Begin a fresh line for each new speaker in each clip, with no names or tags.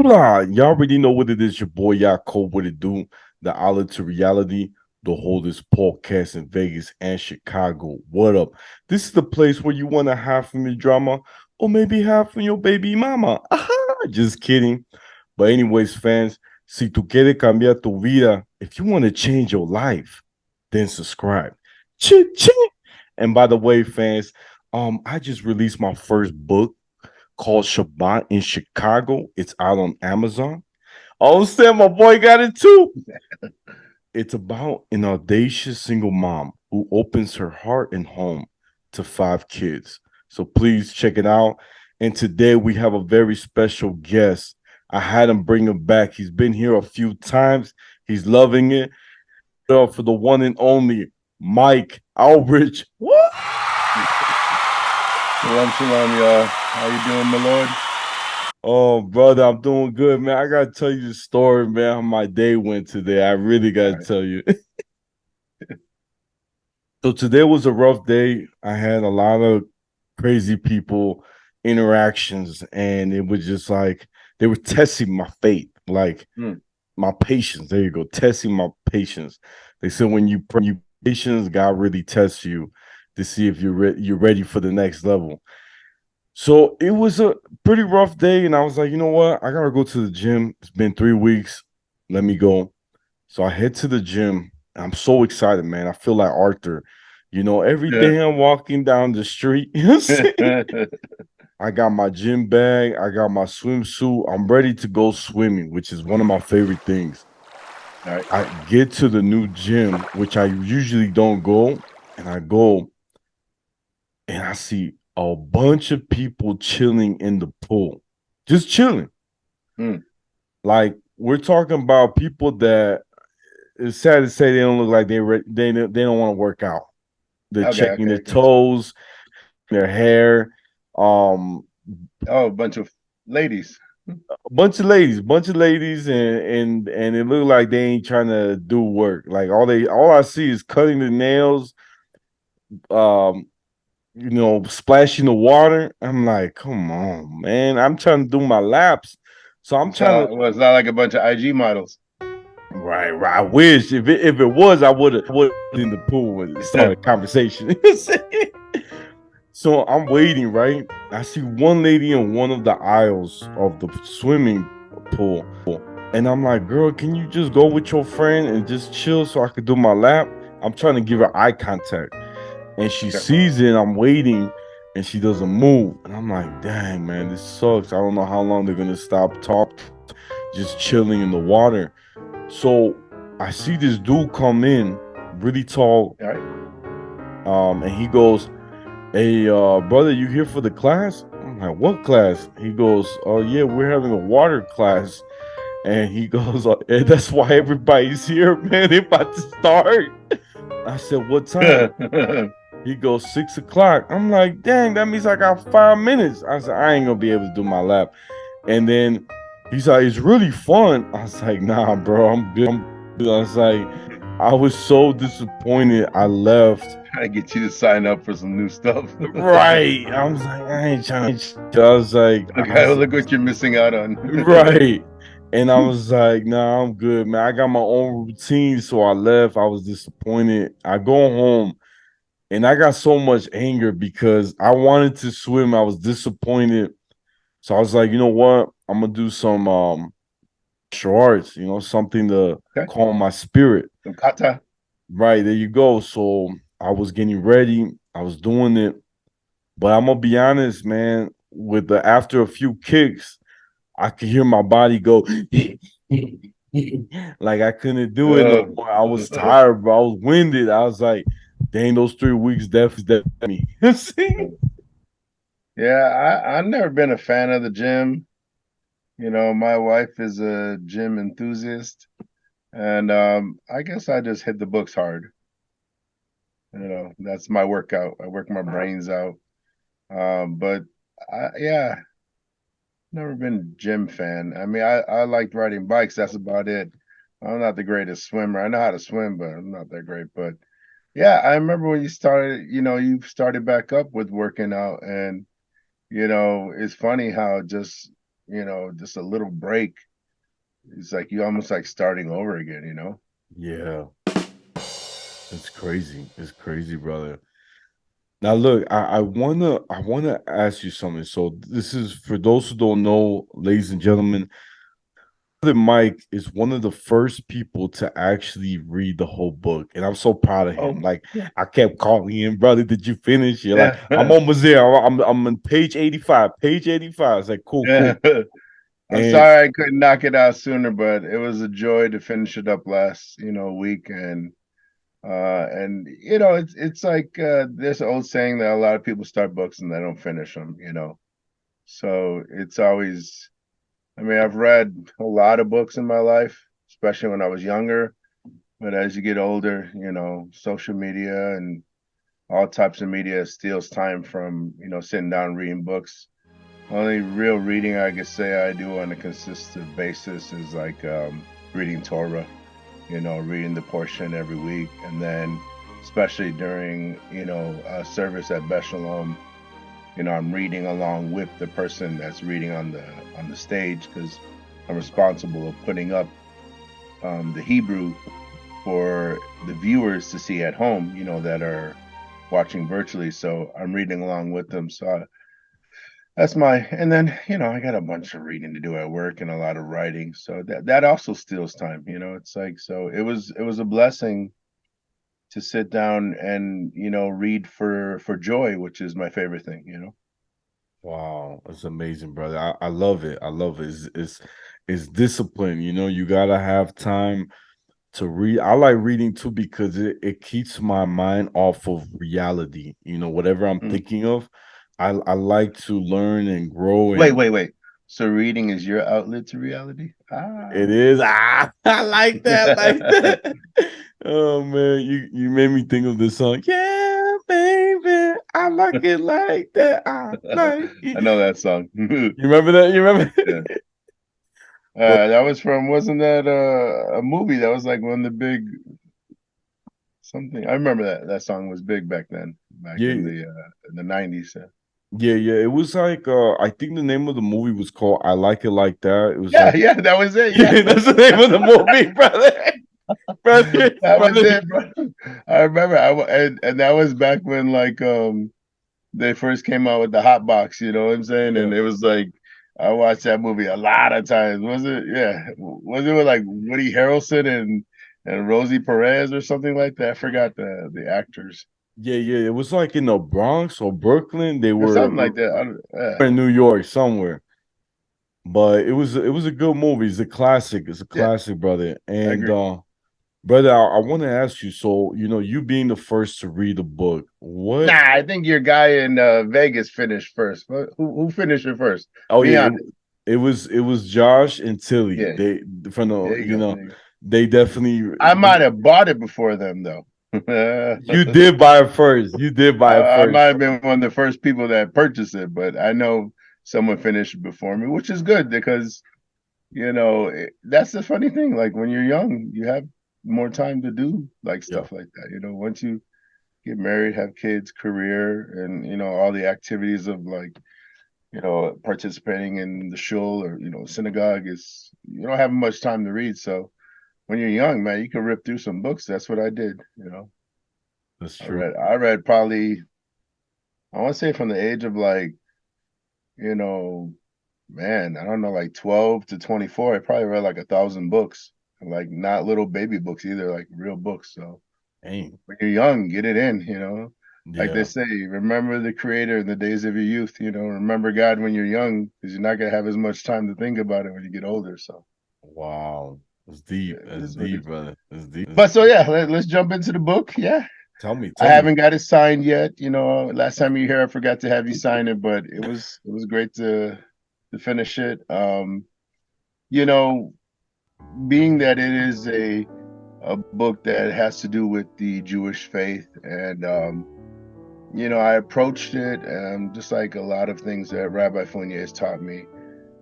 Y'all already know what it is. Your boy Yaakov, what it do? The outlet to reality, the holders podcast in Vegas and Chicago. What up? This is the place where you want to have from your drama, or maybe have from your baby mama. Just kidding. But anyways, fans, si tú quieres cambiar tu vida, if you want to change your life, then subscribe. Ching. And by the way, fans, I just released my first book called Shabbat in Chicago. It's out on Amazon. Oh, Sam, my boy got it too. It's about an audacious single mom who opens her heart and home to 5 kids. So please check it out. And today we have a very special guest. I had him bring him back. He's been here a few times. He's loving it. So for the one and only Mike Alrich. What?
Shalom, y'all. How you doing, my lord?
Oh, brother, I'm doing good, man. I gotta tell you the story, man, how my day went today. I really gotta tell you. So today was a rough day. I had a lot of crazy people interactions, and it was just like they were testing my faith, like my patience. There you go, testing my patience. They said when you patience, God really tests you to see if you're ready for the next level. So it was a pretty rough day, and I was like, you know what? I gotta go to the gym. It's been 3 weeks. Let me go. So I head to the gym. I'm so excited, man. I feel like Arthur. Every day I'm walking down the street. I got my gym bag. I got my swimsuit. I'm ready to go swimming, which is one of my favorite things.
All right.
I get to the new gym, which I usually don't go, and I go, and I see a bunch of people chilling in the pool, just chilling. Like we're talking about people that it's sad to say they don't look like they don't want to work out. They're checking their toes, their hair.
A bunch of ladies.
Bunch of ladies, and it look like they ain't trying to do work. Like all I see is cutting the nails, um, splashing the water. I'm like, come on, man. I'm trying to do my laps. So I'm trying to.
Well, it's not like a bunch of IG models.
Right. I wish if it was, I would in the pool and start a conversation. So I'm waiting, right? I see one lady in one of the aisles of the swimming pool. And I'm like, girl, can you just go with your friend and just chill so I could do my lap? I'm trying to give her eye contact. And she sees it, I'm waiting, and she doesn't move. And I'm like, dang, man, this sucks. I don't know how long they're gonna stop talking, just chilling in the water. So I see this dude come in, really tall.
All right.
And he goes, hey, brother, you here for the class? I'm like, what class? He goes, oh, yeah, we're having a water class. And he goes, hey, that's why everybody's here, man. They're about to start. I said, what time? He goes, 6 o'clock. I'm like, dang, that means I got 5 minutes. I said, I ain't gonna be able to do my lap. And then he's like, it's really fun. I was like, nah, bro, I'm good. I was like, I was so disappointed. I left.
I get you to sign up for some new stuff.
Right. I was like, I ain't trying to. I was like,
look what you're missing out on.
Right. And I was like, nah, I'm good, man. I got my own routine. So I left. I was disappointed. I go home and I got so much anger because I wanted to swim. I was disappointed. So I was like, you know what? I'm gonna do some martial arts, something to calm my spirit.
Some kata.
Right, there you go. So I was getting ready, I was doing it, but I'm gonna be honest, man, after a few kicks, I could hear my body go like I couldn't do it no more. I was tired, bro. I was winded. I was like, dang, those 3 weeks definitely me.
Yeah, I've never been a fan of the gym. My wife is a gym enthusiast, and I guess I just hit the books hard. That's my workout. I work my brains out. But yeah, never been gym fan. I mean, I liked riding bikes. That's about it. I'm not the greatest swimmer. I know how to swim, but I'm not that great. But yeah, I remember when you started, you started back up with working out, and it's funny how just, just a little break, it's like you almost like starting over again,
Yeah, it's crazy. It's crazy, brother. Now look, I wanna ask you something. So this is for those who don't know, ladies and gentlemen. Brother Mike is one of the first people to actually read the whole book, and I'm so proud of him.
Oh,
Like I kept calling him, brother, did you finish? You're like,
yeah.
I'm almost there. I'm on page 85. Page 85. It's like cool,
Yeah.
cool.
I'm
And
sorry I couldn't knock it out sooner, but it was a joy to finish it up last, week. And it's like there's an old saying that a lot of people start books and they don't finish them. So it's always, I mean, I've read a lot of books in my life, especially when I was younger. But as you get older, social media and all types of media steals time from, sitting down reading books. Only real reading I could say I do on a consistent basis is like reading Torah, reading the portion every week. And then, especially during, a service at Beshalom, I'm reading along with the person that's reading on the stage because I'm responsible of putting up the Hebrew for the viewers to see at home, that are watching virtually. So I'm reading along with them. So that's and then, I got a bunch of reading to do at work and a lot of writing. So that also steals time. It's like, so it was a blessing to sit down and, read for joy, which is my favorite thing.
wow, it's amazing, brother. I love it. I love it. It's discipline. You gotta have time to read. I like reading too because it keeps my mind off of reality. Whatever I'm
Mm.
thinking of, I like to learn and grow.
Wait,
And
wait, wait. So reading is your outlet to reality?
it
Ah.
is. I like that. I like that. Oh man, you made me think of this song. Yeah, baby, I like it like that. I like it.
I know that song.
You remember that? You remember?
Yeah.
But
That was from, wasn't that a movie that was like one of the big something? I remember that song was big back then, back
yeah,
in the 90s.
yeah, yeah. It was like I think the name of the movie was called "I Like It Like That." It was
Yeah,
like,
yeah, that was it. Yeah.
yeah, that's the name of the movie, brother. Brother,
That was
brother.
it, bro. I remember and that was back when like they first came out with the hot box, you know what I'm saying?
Yeah.
And it was like I watched that movie a lot of times. Was it? Yeah. Was it with like Woody Harrelson and Rosie Perez or something like that? I forgot the actors.
Yeah, yeah. It was like in the Bronx or Brooklyn. They
Or
were
something like that. Yeah.
in New York somewhere. But it was a good movie. It's a classic. It's a
Yeah,
classic, brother.
I
And
agree.
brother, I want to ask you. So you being the first to read the book,
Nah,
what?
I think your guy in Vegas finished first. Who finished it first?
Oh
Be
yeah,
honest.
it was Josh and Tilly.
Yeah,
They from the
there you go. There you go.
they definitely
I might have bought it before them though.
you did buy it first. You did buy it
I might
first.
have been one of the first people that purchased it, but I know someone finished it before me, which is good because that's the funny thing. Like when you're young, you have more time to do like
Yeah,
stuff like that. Once you get married, have kids, career, and all the activities of like participating in the shul or synagogue is you don't have much time to read. So when you're young, man, you can rip through some books. That's what I did.
that's
I
true.
read I read probably I want to say from the age of like, you know, man, I don't know, like 12 to 24. I probably read like 1,000 books. Like not little baby books either, like real books. So
Dang.
when you're young, get it in. Like they
Yeah.
say, remember the creator in the days of your youth, remember God when you're young, because you're not gonna have as much time to think about it when you get older. So
Wow. That's
yeah,
deep.
it
That's
is what it
deep,
is.
brother. That's deep.
But so yeah, let's jump into the book. Yeah.
Tell me,
I
tell me.
haven't got it signed yet. Last time you were here, I forgot to have you sign it, but it was great to finish it. You know, being that it is a book that has to do with the Jewish faith, and I approached it just like a lot of things that Rabbi Fournier has taught me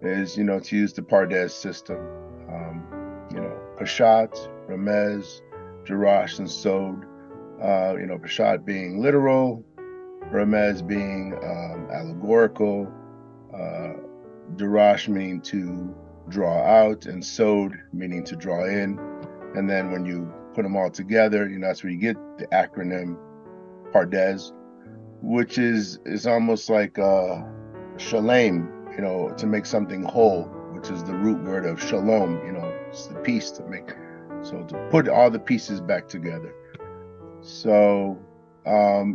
is to use the Pardes system. Peshat, Remez, Jerash, and Sod. Peshat being literal, Remez being allegorical, uh, darash meaning to draw out, and sod meaning to draw in. And then when you put them all together, that's where you get the acronym Pardes, which is almost like shalem, to make something whole, which is the root word of shalom, it's the piece to make. So to put all the pieces back together. So, as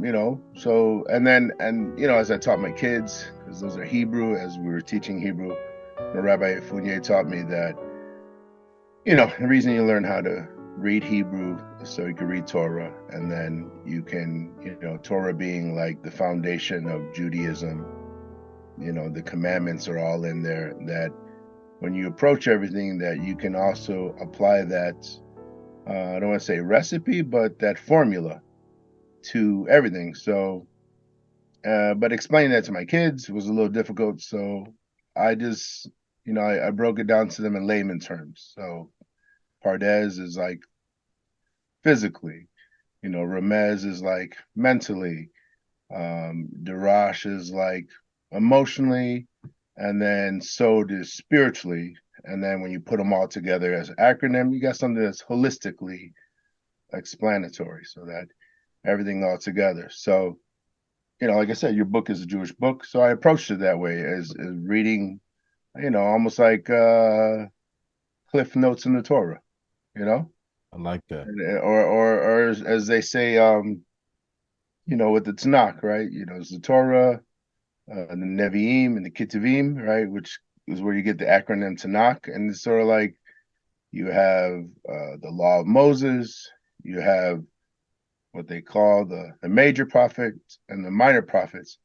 I taught my kids, because those are Hebrew, as we were teaching Hebrew, Rabbi Fournier taught me that, the reason you learn how to read Hebrew is so you can read Torah, and then you can, Torah being like the foundation of Judaism, the commandments are all in there, that when you approach everything, that you can also apply that, I don't want to say recipe, but that formula to everything. So, but explaining that to my kids was a little difficult. So I just, I broke it down to them in layman terms. So Pardes is like physically, Remez is like mentally, Darash is like emotionally, and then Sod is spiritually. And then when you put them all together as an acronym, you got something that's holistically explanatory, so that everything all together. So, like I said, your book is a Jewish book. So I approached it that way, as reading, almost like Cliff Notes in the Torah,
I like that.
or as they say, with the Tanakh, right? It's the Torah, the Nevi'im and the Ketuvim, right? Which is where you get the acronym Tanakh. And it's sort of like you have the Law of Moses, you have what they call the major prophets and the minor prophets.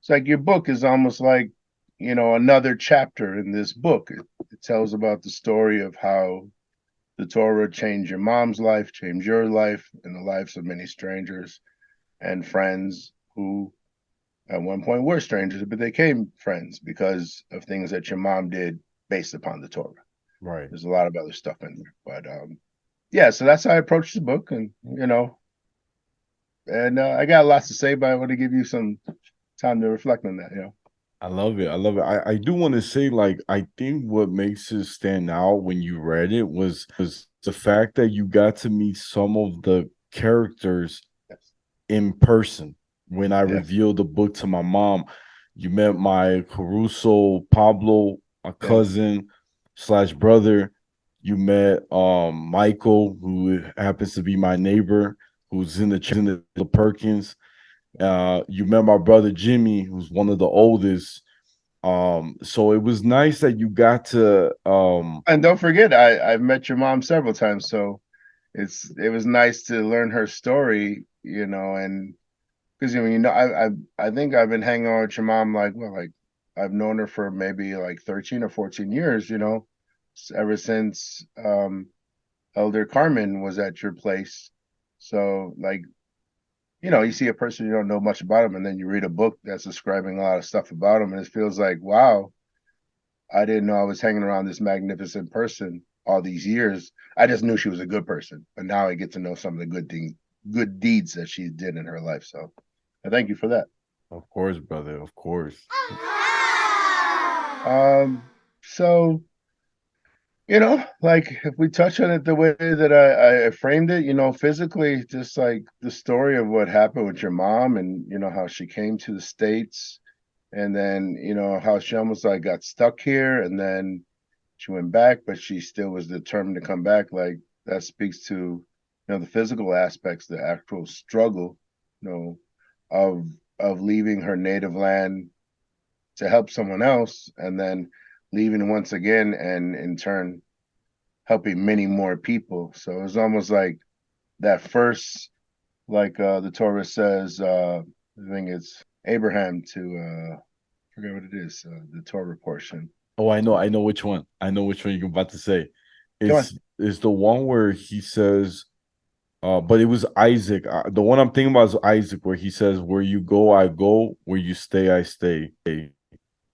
It's like your book is almost like, another chapter in this book. It tells about the story of how the Torah changed your mom's life, changed your life, and the lives of many strangers and friends who at one point were strangers, but they became friends because of things that your mom did based upon the Torah.
Right.
There's a lot of other stuff in there, but yeah. So that's how I approached the book, and I got lots to say, but I want to give you some time to reflect on that.
I love it. I love it. I do want to say, like, I think what makes it stand out when you read it was the fact that you got to meet some of the characters
Yes.
in person. When I
Yes.
revealed the book to my mom, you met my Caruso Pablo, a
Yeah.
cousin slash brother. You met Michael, who happens to be my neighbor, who's in the Perkins. You met my brother Jimmy, who's one of the oldest. So it was nice that you got to
And don't forget, I've met your mom several times, so it was nice to learn her story, and because I think I've been hanging out with your mom like I've known her for maybe like 13 or 14 years, ever since Elder Carmen was at your place. So like, you see a person you don't know much about them, and then you read a book that's describing a lot of stuff about them, and it feels like, wow, I didn't know I was hanging around this magnificent person all these years. I just knew she was a good person, but now I get to know some of the good deeds that she did in her life. So I thank you for that.
of course, brother, of course.
So like if we touch on it the way that I framed it, physically, just like the story of what happened with your mom, and how she came to the States, and then how she almost like got stuck here, and then she went back, but she still was determined to come back. Like that speaks to the physical aspects, the actual struggle, of leaving her native land to help someone else, and then leaving once again, and in turn helping many more people. So it was almost like that first, like the Torah says, I think it's Abraham to forget what it is, the Torah portion.
Oh, I know which one. I know which one you're about to say.
Come on.
It's the one where he says, but it was Isaac. The one I'm thinking about is Isaac, where he says, "Where you go, I go. Where you stay, I stay."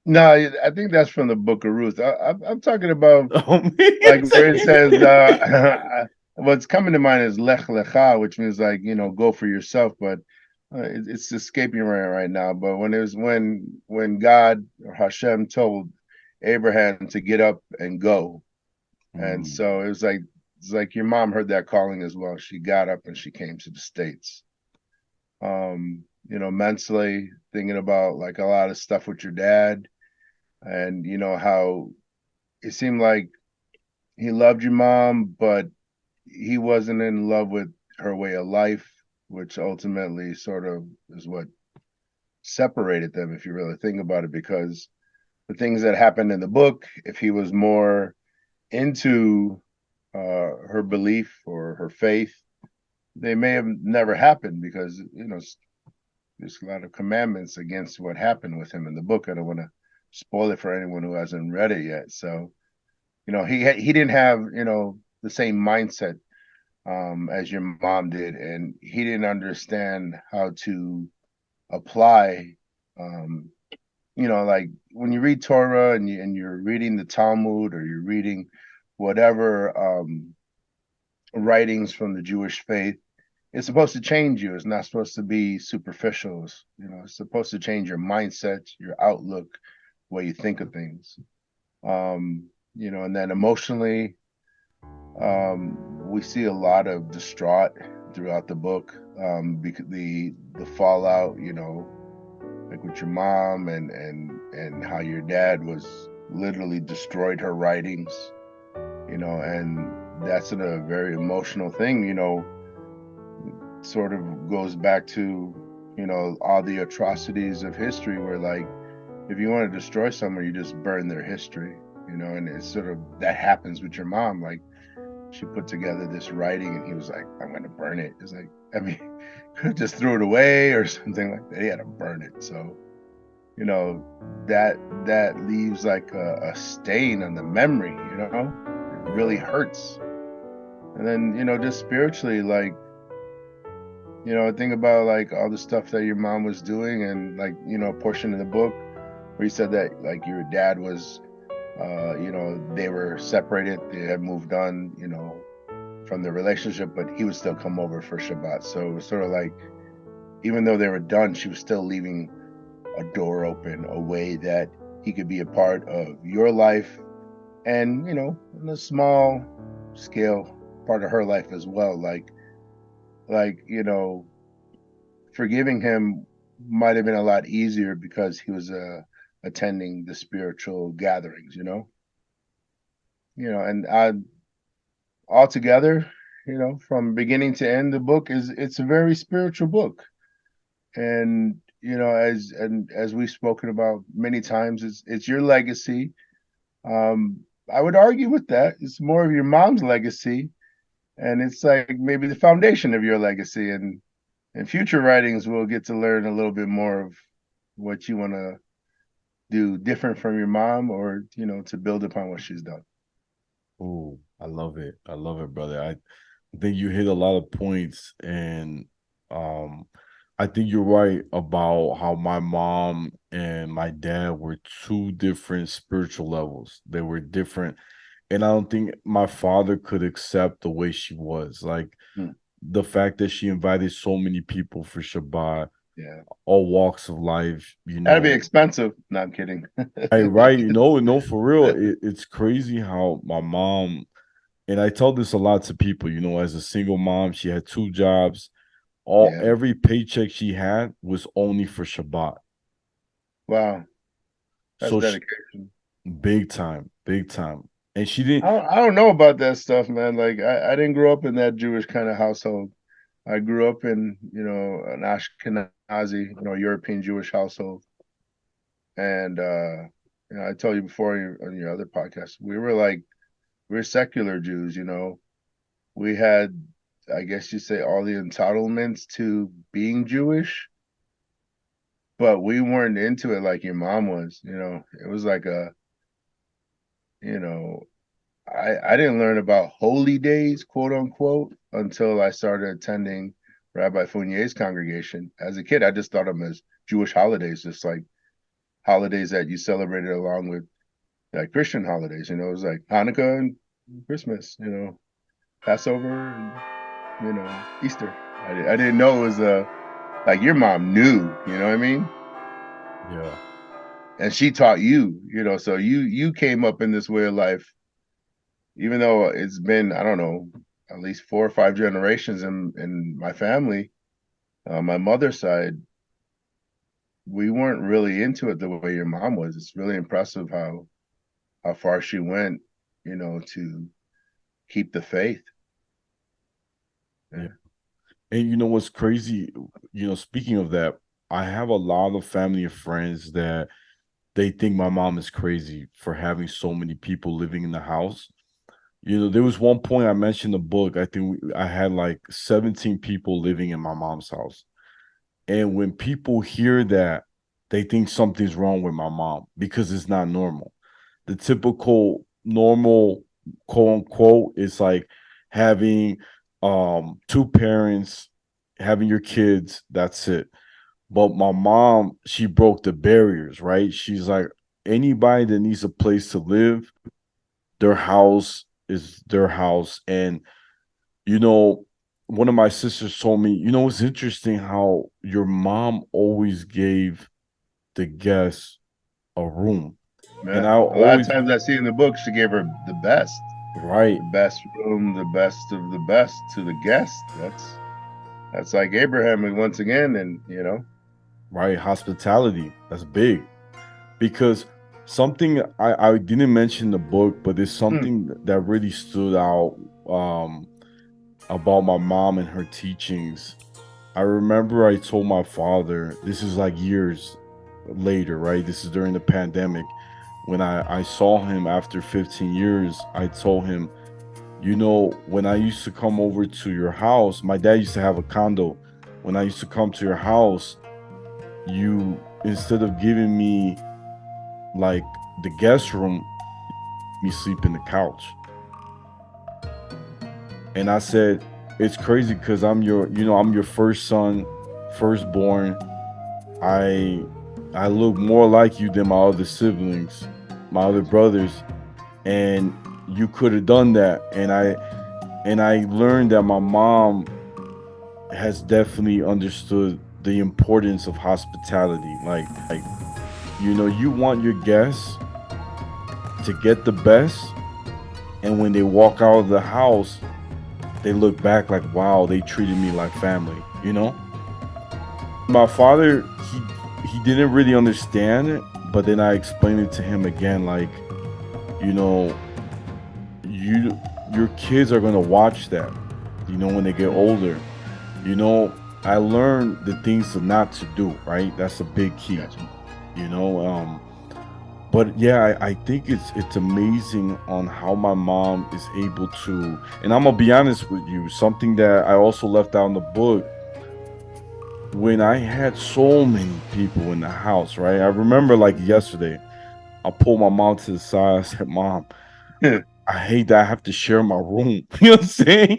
No, I think that's from the Book of Ruth. I'm talking about
Oh man,
like where it says, what's coming to mind is Lech Lecha, which means like, go for yourself, but it's escaping right now. But when it was when God or Hashem told Abraham to get up and go. And
Mm.
so it's like your mom heard that calling as well. She got up and she came to the States. Mentally thinking about like a lot of stuff with your dad, and how it seemed like he loved your mom, but he wasn't in love with her way of life, which ultimately sort of is what separated them, if you really think about it, because the things that happened in the book, if he was more into her belief or her faith, they may have never happened, because there's a lot of commandments against what happened with him in the book. I don't want to spoil it for anyone who hasn't read it yet. So he didn't have the same mindset as your mom did, and he didn't understand how to apply. Um, like when you read Torah and you're reading the Talmud, or you're reading whatever writings from the Jewish faith, it's supposed to change you. It's not supposed to be superficial. It's supposed to change your mindset, your outlook, the way you think of things. And then emotionally, we see a lot of distraught throughout the book, because the fallout, like with your mom, and how your dad was literally destroyed her writings, and that's a very emotional thing, sort of goes back to all the atrocities of history, where like if you want to destroy someone, you just burn their history, and it's sort of that happens with your mom. Like she put together this writing and he was like, I'm going to burn it. It's like, I mean, could have just threw it away or something like that. He had to burn it. So you know that leaves like a stain on the memory. It really hurts. And then just spiritually, like think about like all the stuff that your mom was doing, and like a portion of the book where you said that like your dad was they were separated, they had moved on from the relationship, but he would still come over for Shabbat. So it was sort of like, even though they were done, she was still leaving a door open, a way that he could be a part of your life, and in a small scale, part of her life as well. Like forgiving him might have been a lot easier because he was attending the spiritual gatherings. And altogether, from beginning to end, the book it's a very spiritual book. And as we've spoken about many times, it's your legacy. I would argue with that. It's more of your mom's legacy, and it's like maybe the foundation of your legacy. And in future writings, we'll get to learn a little bit more of what you want to do different from your mom, or to build upon what she's done.
Oh, I love it. I love it, brother. I think you hit a lot of points, and um I think you're right about how my mom and my dad were two different spiritual levels. They were different, and I don't think my father could accept the way she was. Like
Hmm.
the fact that she invited so many people for Shabbat,
Yeah,
all walks of life,
that'd be expensive. No, I'm kidding.
I right, no, for real. It's crazy how my mom, and I tell this a lot to people, as a single mom, she had two jobs.
Yeah.
Every paycheck she had was only for Shabbat.
Wow, that's
So she,
dedication.
big time, big time. And she didn't,
I don't know about that stuff, man. Like I didn't grow up in that Jewish kind of household. I grew up in, an Ashkenazi, European Jewish household. And I told you before on your other podcast, we're secular Jews, We had, I guess you say, all the entitlements to being Jewish, but we weren't into it like your mom was. It was like you know, I didn't learn about holy days, quote unquote, until I started attending Rabbi Fournier's congregation. As a kid, I just thought of them as Jewish holidays, just like holidays that you celebrated along with like Christian holidays. It was like Hanukkah and Christmas, Passover and Easter. I didn't know it was like your mom knew, you know what I mean?
yeah.
and she taught you, so you came up in this way of life, even though it's been, I don't know, at least 4 or 5 generations in my family, my mother's side, we weren't really into it the way your mom was. It's really impressive how far she went, to keep the faith.
Yeah.
Yeah.
And you know what's crazy? Speaking of that, I have a lot of family and friends that they think my mom is crazy for having so many people living in the house. There was one point I mentioned in the book. I think I had like 17 people living in my mom's house. And when people hear that, they think something's wrong with my mom because it's not normal. The typical normal, quote unquote, is like having two parents, having your kids, that's it. But my mom, she broke the barriers, right? She's like, anybody that needs a place to live, their house is their house. And you know, one of my sisters told me, it's interesting how your mom always gave the guests a room. And
Yeah.
I
A lot of
always,
times I see in the book, she gave her
right,
the best room, the best of the best to the guest. That's like Abraham once again, and
right, hospitality. That's big. Because something I didn't mention in the book, but there's
hmm,
something that really stood out um, about my mom and her teachings. I remember I told my father, this is like years later, right? This is during the pandemic. When I saw him after 15 years, I told him, when I used to come over to your house, my dad used to have a condo. When I used to come to your house, you, instead of giving me like the guest room, me sleep in the couch. And I said, it's crazy because I'm your first son, firstborn. I I look more like you than my other siblings, my other brothers, and you could have done that. And I learned that my mom has definitely understood the importance of hospitality. Like you want your guests to get the best, and when they walk out of the house, they look back like, wow, they treated me like family. My father, he didn't really understand it, but then I explained it to him again, like, you know, your kids are gonna watch that, when they get older. I learned the things to not to do, right? That's a big key,
gotcha.
you know. But yeah, I think it's amazing on how my mom is able to, and I'm gonna be honest with you, something that I also left out in the book. When I had so many people in the house, right? I remember like yesterday, I pulled my mom to the side. I said, "Mom, I hate that I have to share my room." You know what I'm saying?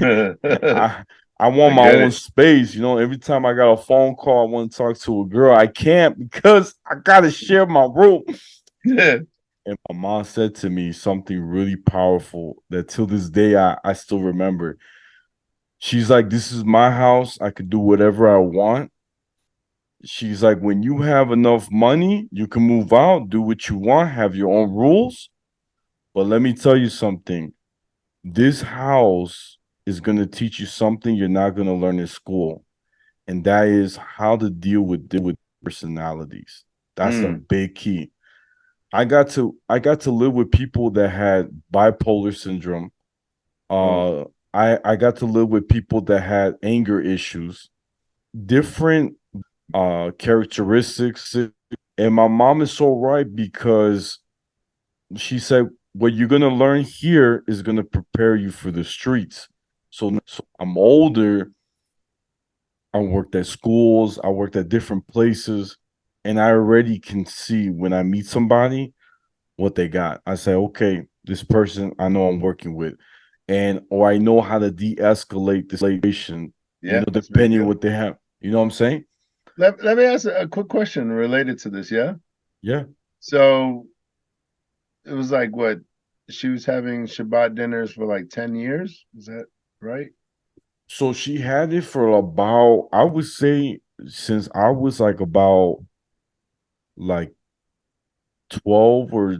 I I want
I
my
get
own
it.
space. Every time I got a phone call, I want to talk to a girl. I can't because I gotta share my room. And my mom said to me something really powerful that till this day I still remember. She's like, "This is my house. I could do whatever I want." She's like, "When you have enough money, you can move out, do what you want, have your own rules. But let me tell you something. This house is going to teach you something you're not going to learn in school. And that is how to deal with personalities. That's a
Mm,
big key. I got to live with people that had bipolar syndrome.
oh,
Uh I got to live with people that had anger issues, different characteristics. And my mom is so right because she said, what you're gonna learn here is gonna prepare you for the streets. So I'm older. I worked at schools, I worked at different places, and I already can see when I meet somebody what they got. I say, okay, this person I know I'm working with, or I know how to de-escalate the situation,
yeah, that's very
depending on
good.
what they have. You know what I'm saying?
Let me ask a quick question related to this. Yeah.
Yeah.
So it was like what? She was having Shabbat dinners for like 10 years. Is that right?
So she had it for about, I would say, since I was like about like 12 or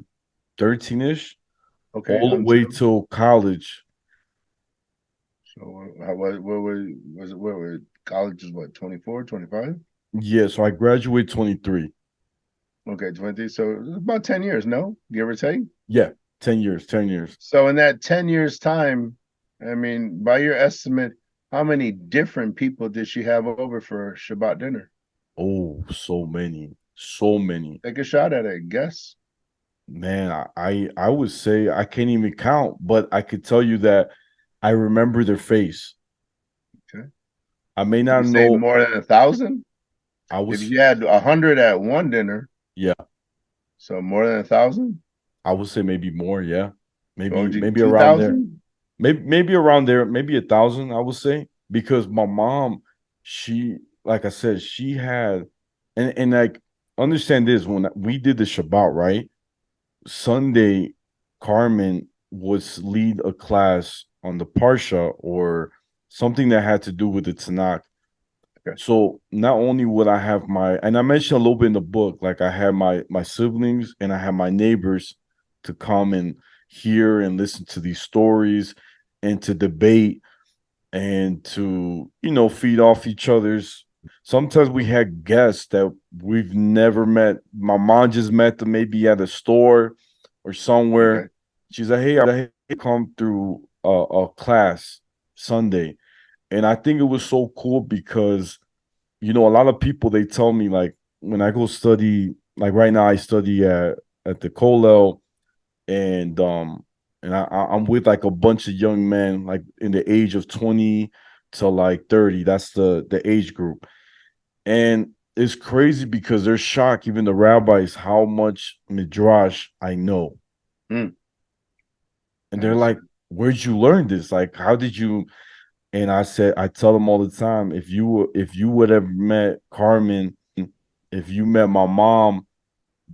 13ish,
Okay,
all the way
until
till college.
so what was it? What were college is what 24, 25?
Yeah, so I graduated 23.
Okay, 20. So it's about 10 years, no? Give or take.
Yeah, 10 years, 10 years.
So in that 10 years time, I mean, by your estimate, how many different people did she have over for Shabbat dinner?
Oh, so many, so many.
Take a shot at it. Guess.
Man, I would say I can't even count, but I could tell you that I remember their face.
Okay.
I may
You
not
say
know.
more than 1,000?
I
If
was,
you had 100 at one dinner,
yeah,
so more than 1,000?
I would say maybe more. Yeah,
So would you
maybe around there.
2,000?
Maybe around there. Maybe 1,000. I would say because my mom, she, like I said, she had, and like understand this when we did the Shabbat, right? Sunday, Carmen would lead a class on the Parsha or something that had to do with the Tanakh.
Okay.
So not only would I have my, and I mentioned a little bit in the book, like I had my siblings and I had my neighbors to come and hear and listen to these stories and to debate and to feed off each other's. Sometimes we had guests that we've never met. My mom just met them maybe at a store or somewhere.
Okay.
She's like, "Hey, I come through a class Sunday," and I think it was so cool because a lot of people they tell me like when I go study, like right now I study at the Colel and I'm with like a bunch of young men like in the age of 20 to like 30. That's the age group. And it's crazy because they're shocked, even the rabbis, how much midrash I know.
Hmm.
And
I
they're like,
understand.
where'd you learn this? Like, how did you? And I said, I tell them all the time, if you would have met Carmen, if you met my mom,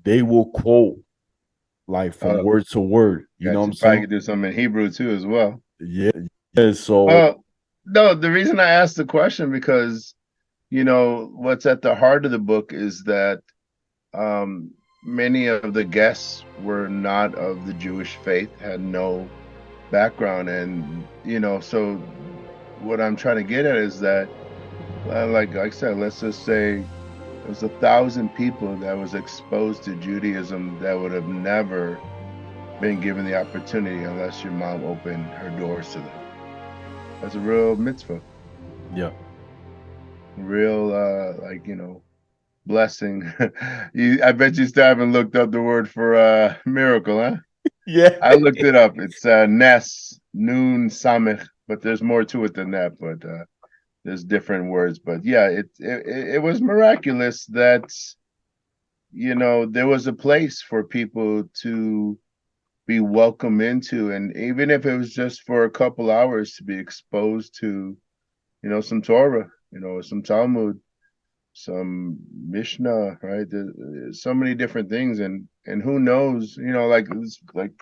they will quote like from
Oh,
word to word. You know what
gotcha.
I'm
Probably
saying?
could do something in Hebrew too as well.
Yeah. Yeah. So
Well, no, the reason I asked the question because what's at the heart of the book is that um, many of the guests were not of the Jewish faith, had no background, and so what I'm trying to get at is that, like I said, let's just say there's 1,000 people that was exposed to Judaism that would have never been given the opportunity unless your mom opened her doors to them. That's a real mitzvah,
yeah.
real blessing. I bet you still haven't looked up the word for miracle, huh?
Yeah.
I looked it up. It's Nes Nun Samech, but there's more to it than that. But there's different words. But yeah, it was miraculous that there was a place for people to be welcome into, and even if it was just for a couple hours to be exposed to some Torah, some Talmud, some Mishnah, right? There's so many different things, and who knows, we're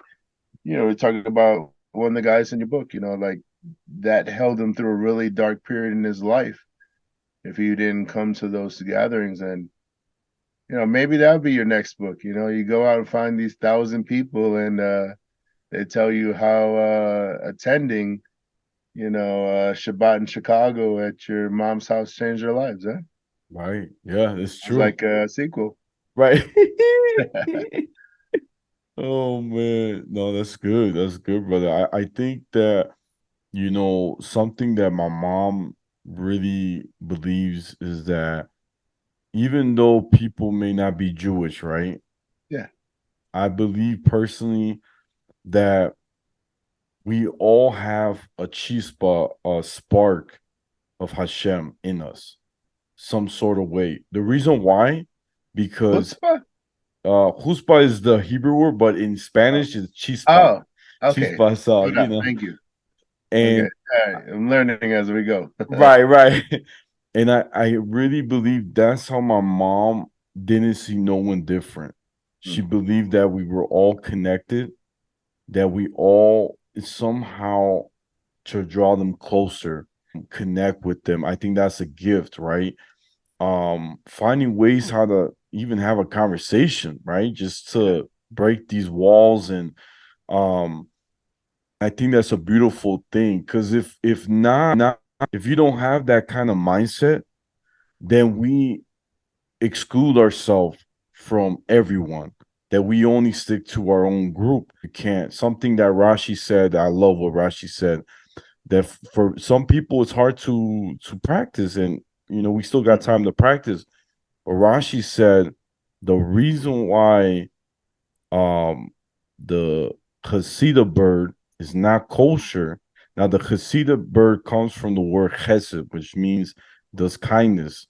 talking about one of the guys in your book, like that held him through a really dark period in his life. If you didn't come to those gatherings, and maybe that would be your next book. You go out and find these 1,000 people, and they tell you how attending, Shabbat in Chicago at your mom's house changed their lives, huh?
Right. Yeah, it's
Sounds
true.
like a sequel.
Right. Oh man. No, that's good. That's good, brother. I think that, something that my mom really believes is that even though people may not be Jewish, right?
Yeah.
I believe personally that we all have a chispa, a spark of Hashem in us, some sort of way. The reason why, because
Chutzpah?
Huspa is the Hebrew word, but in
Oh,
Spanish it's chispa.
oh, okay.
Chispa,
Good up. Thank you. Okay.
and
All right. I'm learning as we go.
right, right. And I really believe that's how my mom didn't see no one different. She
Hmm.
believed that we were all connected, that we all somehow to draw them closer, connect with them. I think that's a gift, right? Finding ways how to even have a conversation, right? Just
Yeah.
to break these walls. And um I think that's a beautiful thing, because if not, if you don't have that kind of mindset, then we exclude ourselves from everyone, that we only stick to our own group. You can't. Something that Rashi said, I love what Rashi said, that for some people it's hard to practice, and we still got
Mhm.
time to practice. But Rashi said the reason why the Hasidah bird is not kosher. Now the Hasidah bird comes from the word chesed, which means does kindness,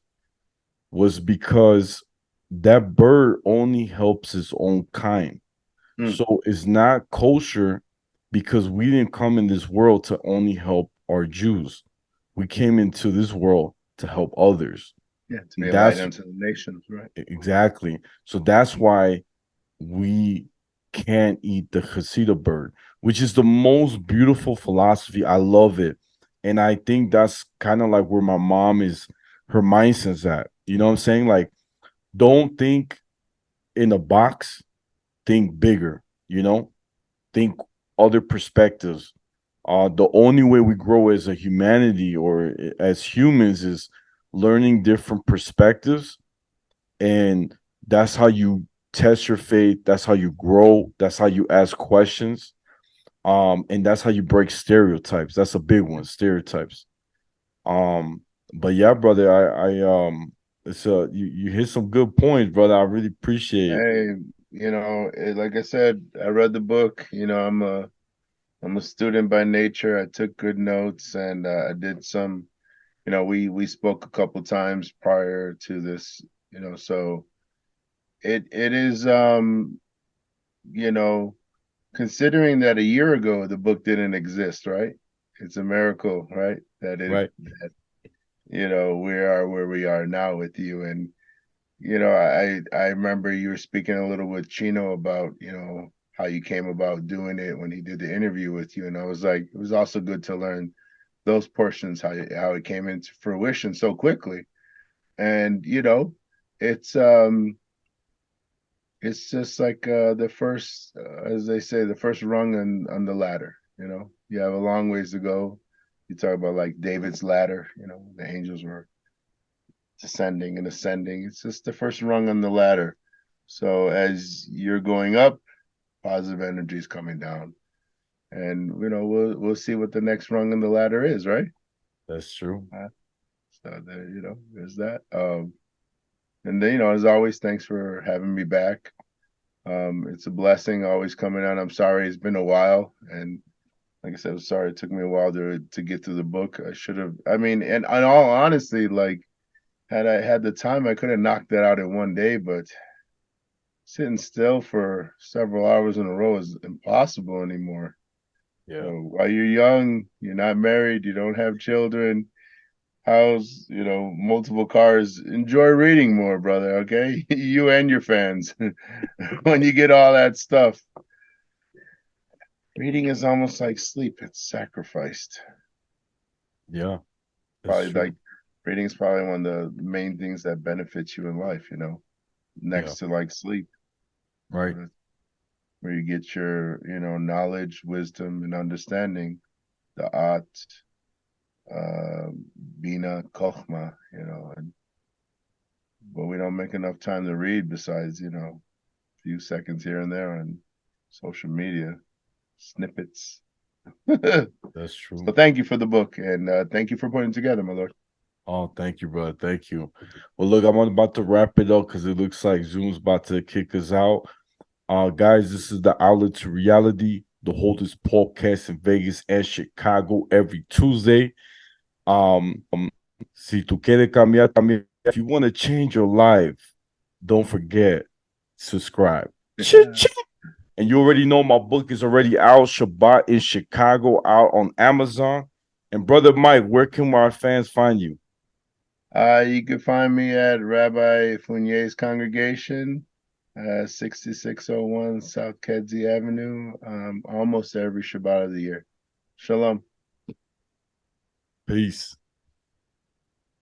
was because that bird only helps its own kind.
Mm.
So it's not kosher because we didn't come in this world to only help our Jews. We came into this world to help others.
Yeah, to be
And
a light
that's
unto the nations, right?
exactly. So that's why we can't eat the Hasidah bird, which is the most beautiful philosophy. I love it. And I think that's kind of like where my mom is, her mindset's at. You know what I'm saying? Like, don't think in a box, think bigger, think other perspectives. The only way we grow as a humanity or as humans is learning different perspectives, and that's how you test your faith. That's how you grow. That's how you ask questions. And that's how you break stereotypes. That's a big one, stereotypes. But yeah, brother, it's you hit some good points, brother. I really appreciate it.
Hey, like I said, I read the book. I'm a student by nature. I took good notes, and I did some. We spoke a couple times prior to this. So it is you know, considering that a year ago the book didn't exist, right? It's a miracle, right?
Right.
We are where we are now with you. And I remember you were speaking a little with Chino about, how you came about doing it when he did the interview with you. And I was like, it was also good to learn those portions, how it came into fruition so quickly. And it's just like the first, as they say, the first rung on the ladder. You have a long ways to go. You talk about like David's ladder. The angels were descending and ascending. It's just the first rung on the ladder. So as you're going up, positive energy is coming down, and we'll see what the next rung on the ladder is, right?
That's true.
So there's that. And then as always, thanks for having me back. It's a blessing always coming on. I'm sorry it's been a while, and like I said, I'm sorry it took me a while to get through the book. I should have. I mean, and in all honesty, like had I had the time, I could have knocked that out in one day. But sitting still for several hours in a row is impossible anymore. So
Yeah.
while you're young, you're not married, you don't have children, house, multiple cars, enjoy reading more, brother. Okay, you and your fans. When you get all that stuff. Reading is almost like sleep. It's sacrificed.
Yeah. That's
Probably
true.
like reading is probably one of the main things that benefits you in life,
Yeah.
next to like sleep,
Right.
uh, where you get your, knowledge, wisdom, and understanding, the art, uh, bina, kochma, but we don't make enough time to read besides, a few seconds here and there on social media, snippets.
That's
So
true.
thank you for the book, and thank you for putting it together, my lord.
Oh, thank you, brother. Thank you. Well, look, I'm about to wrap it up because it looks like Zoom's about to kick us out. Guys, this is the Outlet to Reality, the holdest podcast in Vegas and Chicago every Tuesday. Si tú quieres cambiar, if you want to change your life, don't forget, subscribe. Ching. And you already know my book is already out, Shabbat in Chicago, out on Amazon. And brother Mike, where can our fans find you?
You can find me at Rabbi Fournier's congregation, 6601 South Kedzie Avenue, almost every Shabbat of the year. Shalom.
Peace.